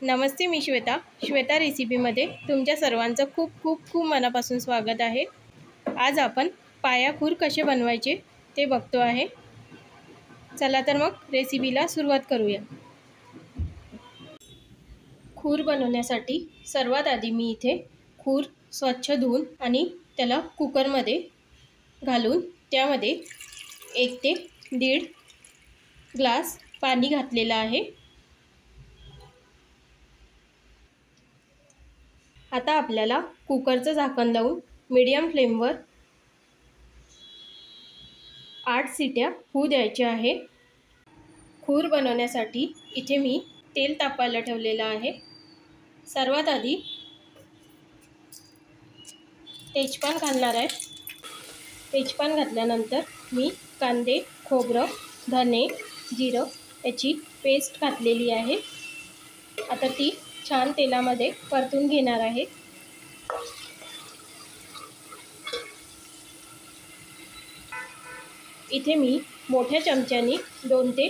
नमस्ते, मी श्वेता रेसिपीमध्ये तुमच्या सर्वांचं खूप खूप खूप मनापासून स्वागत आहे। आज आपण पाया खूर कसे बनवायचे ते बघतो आहे। चला तर मग रेसिपीला सुरुवात करूया। खूर बनवण्यासाठी सर्वात आधी मी इथे खूर स्वच्छ धुवून आणि त्याला कुकरमध्ये घालून त्यामध्ये 1 ते 1.5 ग्लास पाणी घातलेलं आहे। आता आपल्याला कुकरचं झाकण लावून मीडियम फ्लेमवर 8 सीट्या होऊ द्यायच्या आहे। खूर बनवण्यासाठी इथे मी तेल तापायला ठेवलेलं आहे। सर्वात आधी तेजपान घालणार आहे। तेजपान घातल्यानंतर मी कांदे, खोबरं, धने, जिरं याची पेस्ट घातलेली आहे। आता ती छान तेलामध्ये परतून घेणार आहे। इथे मी मोठ्या चमच्यानी 2 ते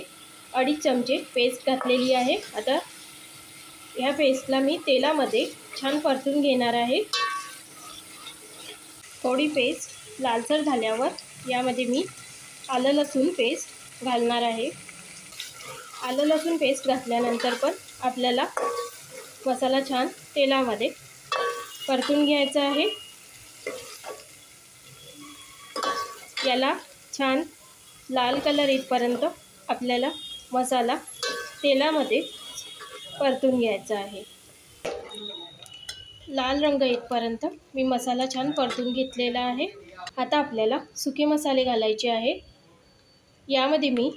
2.5 चमचे पेस्ट घातलेली आहे। आता या पेस्टला मी तेलामध्ये छान परतून घेणार आहे। थोडी पेस्ट लालसर झाल्यावर यामध्ये मी आलं लसूण पेस्ट घालणार आहे। आलं लसूण पेस्ट घातल्यानंतर पण आपल्याला मसाला छान तेलामध्ये परतून घ्यायचा आहे। याला छान लाल कलर येईपर्यंत आपल्याला मसाला तेलामध्ये परतून घ्यायचा आहे। लाल रंग येईपर्यंत मी मसाला छान परतून घेतलेला आहे। आता आपल्याला सुके मसाले घालायचे आहे। यामध्ये मी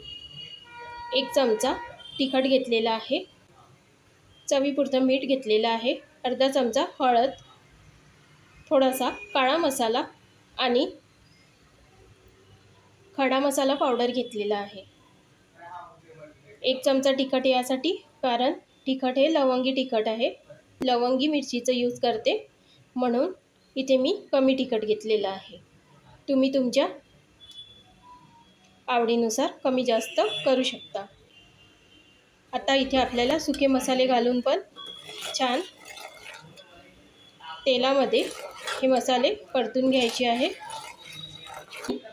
1 चमचा तिखट घेतलेला आहे, चवीपुरतं मीठ घेतलेलं आहे, अर्धा चमचा हळद, थोडासा काळा मसाला आणि खडा मसाला पावडर घेतलेला आहे। 1 चमचा तिखट यासाठी कारण तिखट हे लवंगी तिखट आहे। लवंगी मिरचीचं यूज करते म्हणून इथे मी कमी तिखट घेतलेलं आहे। तुम्ही तुमच्या आवडीनुसार कमी जास्त करू शकता। आता इथे आपल्याला सुके मसाले घालून पण छान तेलामध्ये हे मसाले परतून घ्यायचे आहे।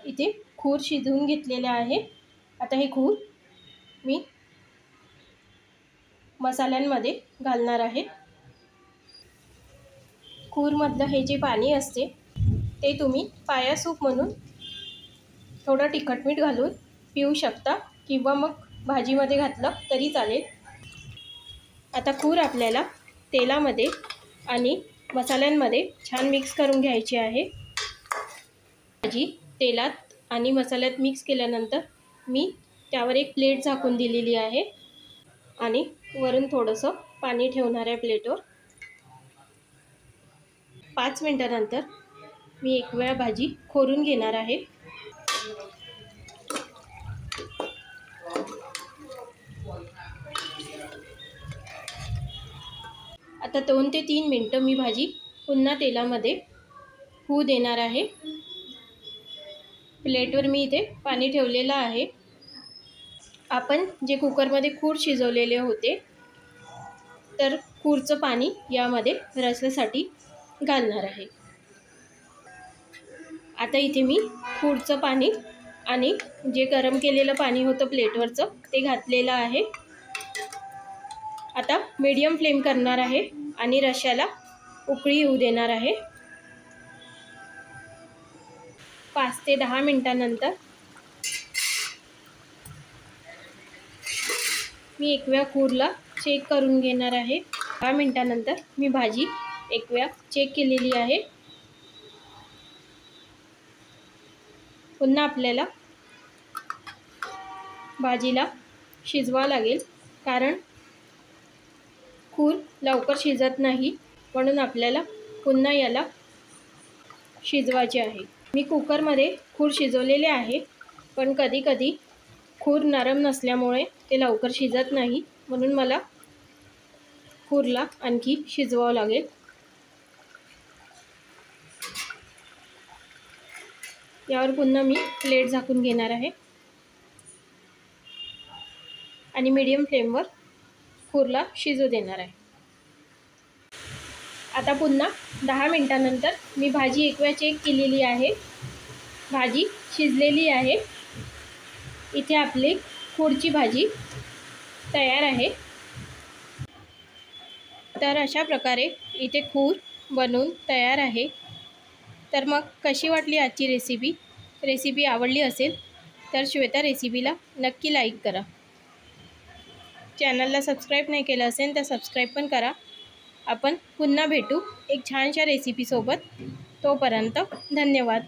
इथे खूर शिजवून घेतलेले आहे। आता हे खूर मी मसाल्यांमध्ये घालणार आहे। खूरमधलं हे जे पाणी असते ते तुम्ही पाया सूप म्हणून थोडं तिखट मीठ घालून पिऊ शकता किंवा मग भाजीमध्ये घातलं तरी चालेल। आता खूर आपल्याला तेलामध्ये आणि मसाल्यांमध्ये छान मिक्स करून घ्यायची आहे। भाजी तेलात आणि मसाल्यात मिक्स केल्यानंतर मी त्यावर एक प्लेट झाकून दिलेली आहे आणि वरून थोडंसं पाणी ठेवणार आहे प्लेटवर। 5 मिनिटांनंतर मी एक वेळा भाजी खोरून घेणार आहे। आता 2 ते 3 मिनिटं मी भाजी पुन्हा तेलामध्ये होऊ देणार आहे। प्लेटवर मी इथे पाणी ठेवलेलं आहे। आपण जे कुकरमध्ये खूर शिजवलेले होते तर खूरचं पाणी यामध्ये रस्स्यासाठी घालणार आहे। आता इथे मी खूरचं पाणी आणि जे गरम केलेलं पाणी होतं प्लेटवरचं ते घातलेलं आहे। आता मीडियम फ्लेम करणार आहे आणि रश्श्याला उकळी येऊ देणार आहे। 5 ते 10 मिनिटांनंतर मी एक वेळा खूरला चेक करून घेणार आहे। 10 मिनिटांनंतर मी भाजी एक वेळा चेक केलेली आहे। पुन्हा आपल्याला भाजीला शिजवावं लागेल कारण खूर लवकर शिजत नाही म्हणून आपल्याला पुन्हा याला शिजवायचे आहे। मी कुकरमध्ये खूर शिजवलेले आहे पण कधी कधी खूर नरम नसल्यामुळे ते लवकर शिजत नाही म्हणून मला खूरला आणखी शिजवावं लागेल। यावर पुन्हा मी प्लेट झाकून घेणार आहे आणि मीडियम फ्लेमवर खूरला शिजू देणार आहे। आता पुन्हा 10 मिनिटांनंतर मी भाजी एक वेळा चेक केलेली आहे. भाजी शिजलेली आहे. इथे आपली खूरची भाजी तयार आहे. तर अशा प्रकारे इथे खूर बनवून तयार आहे. तर मग कशी वाटली आजची रेसिपी आवडली असेल तर श्वेता रेसिपीला नक्की लाईक करा. चॅनलला सबस्क्राईब नाही केलं असेल तर सबस्क्राईब पण करा. आपण पुन्हा भेटू एक छानशा रेसिपीसोबत. तोपर्यंत धन्यवाद.